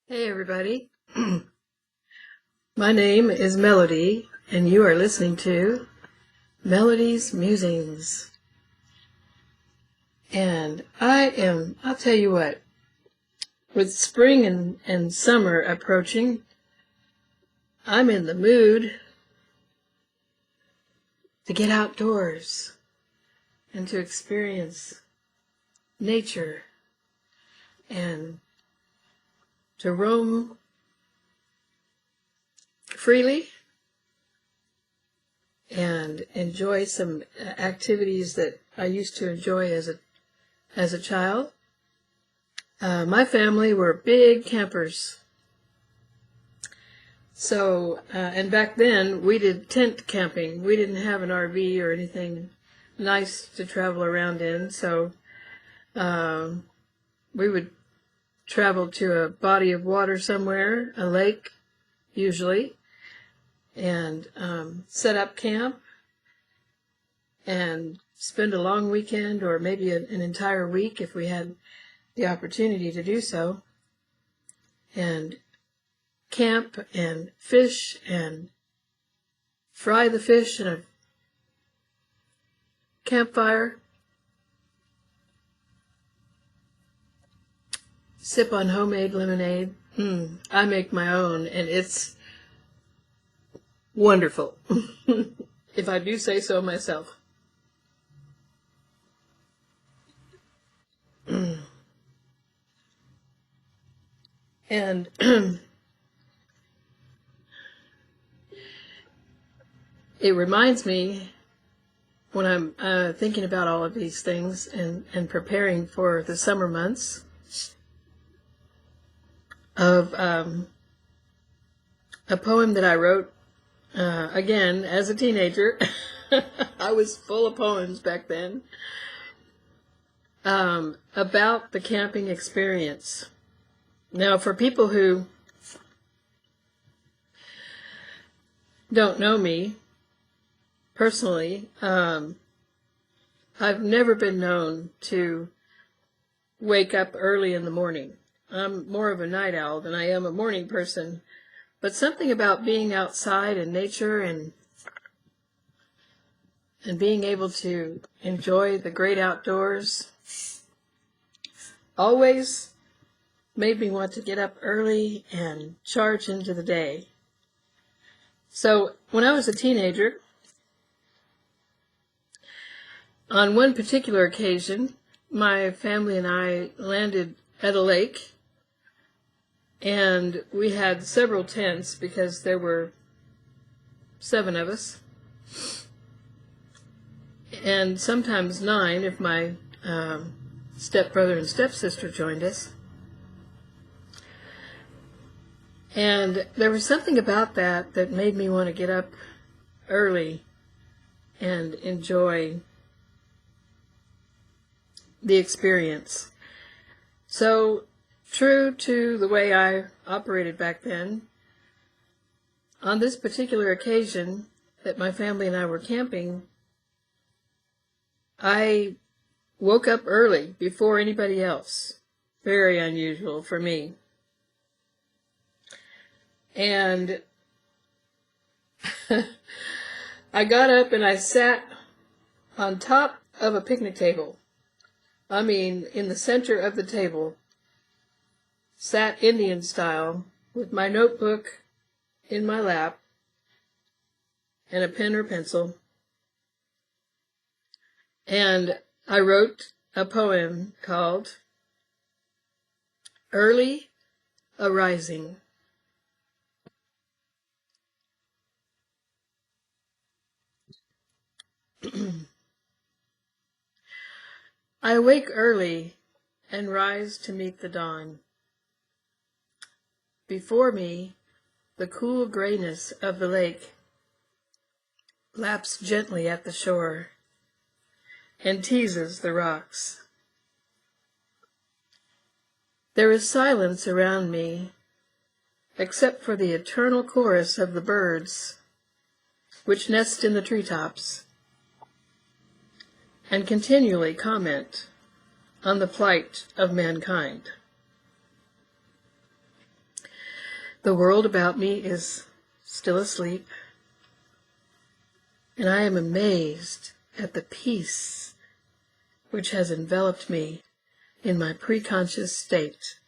Hey everybody, my name is Melody and you are listening to Melody's Musings. And I'll tell you what, with spring and summer approaching, I'm in the mood to get outdoors and to experience nature and to roam freely and enjoy some activities that I used to enjoy as a child. My family were big campers. So, and back then we did tent camping. We didn't have an RV or anything nice to travel around in. So, we would travel to a body of water somewhere, a lake usually, and set up camp and spend a long weekend or maybe an entire week if we had the opportunity to do so, and camp and fish and fry the fish in a campfire, sip on homemade lemonade. I make my own and it's wonderful, if I do say so myself. And it reminds me, when I'm thinking about all of these things and preparing for the summer months, of a poem that I wrote, again, as a teenager. I was full of poems back then, about the camping experience. Now, for people who don't know me personally, I've never been known to wake up early in the morning. I'm more of a night owl than I am a morning person, but something about being outside in nature and being able to enjoy the great outdoors always made me want to get up early and charge into the day. So when I was a teenager, on one particular occasion, my family and I landed at a lake, and we had several tents because there were 7 of us, and sometimes 9 if my stepbrother and stepsister joined us. And there was something about that made me want to get up early and enjoy the experience. So, true to the way I operated back then, on this particular occasion that my family and I were camping, I woke up early before anybody else. Very unusual for me. And I got up and I sat on top of a picnic table. I mean, in the center of the table, sat Indian style with my notebook in my lap and a pen or pencil. And I wrote a poem called Early Arising. I awake early and rise to meet the dawn. Before me, the cool grayness of the lake laps gently at the shore and teases the rocks. There is silence around me, except for the eternal chorus of the birds, which nest in the treetops and continually comment on the plight of mankind. The world about me is still asleep, and I am amazed at the peace which has enveloped me in my preconscious state.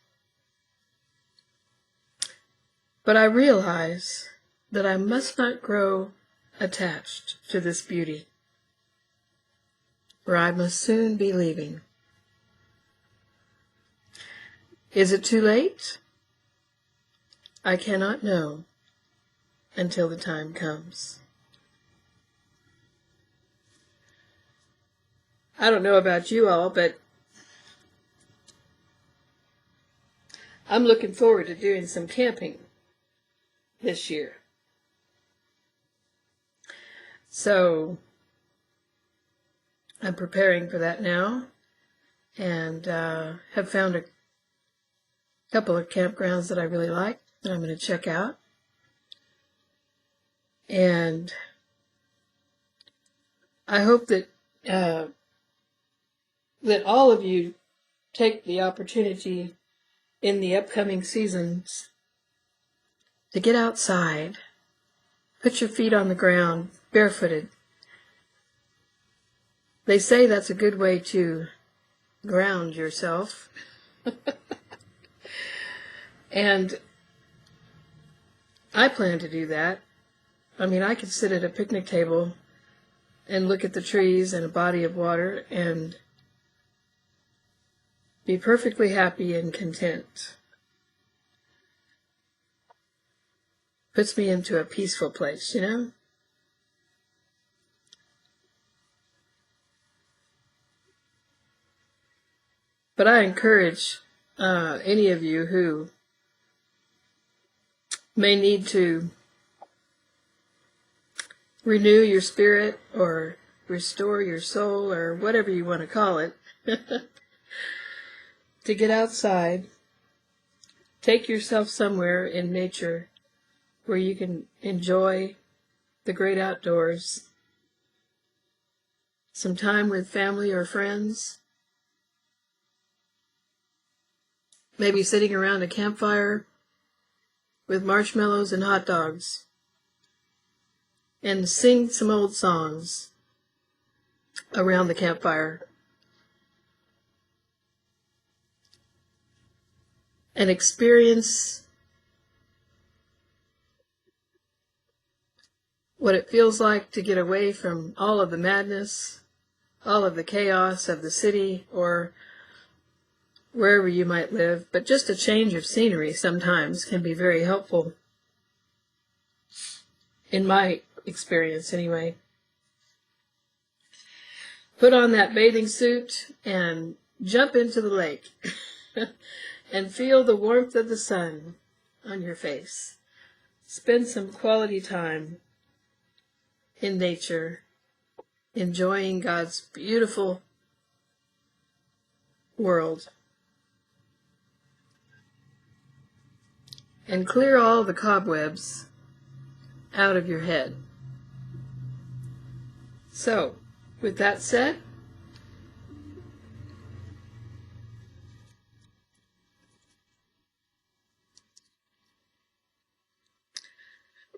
But I realize that I must not grow attached to this beauty, for I must soon be leaving. Is it too late? I cannot know until the time comes. I don't know about you all, but I'm looking forward to doing some camping this year. So I'm preparing for that now, and have found a couple of campgrounds that I really like that I'm going to check out. And I hope that that all of you take the opportunity in the upcoming seasons to get outside, put your feet on the ground, barefooted. They say that's a good way to ground yourself. And I plan to do that. I mean, I could sit at a picnic table and look at the trees and a body of water and be perfectly happy and content. Puts me into a peaceful place, you know? But I encourage any of you who may need to renew your spirit or restore your soul or whatever you want to call it, to get outside, take yourself somewhere in nature where you can enjoy the great outdoors, some time with family or friends, maybe sitting around a campfire with marshmallows and hot dogs, and sing some old songs around the campfire. And experience what it feels like to get away from all of the madness, all of the chaos of the city or wherever you might live. But just a change of scenery sometimes can be very helpful, in my experience anyway. Put on that bathing suit and jump into the lake and feel the warmth of the sun on your face. Spend some quality time in nature, enjoying God's beautiful world. And clear all the cobwebs out of your head. So, with that said,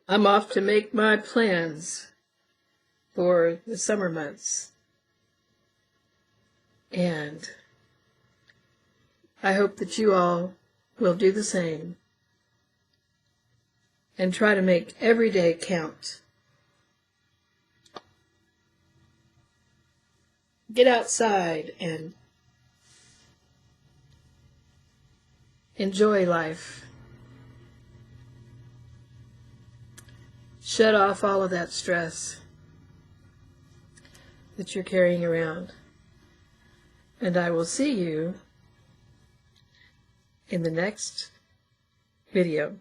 I'm off to make my plans for the summer months. And I hope that you all will do the same and try to make every day count. Get outside and enjoy life. Shut off all of that stress that you're carrying around. And I will see you in the next video.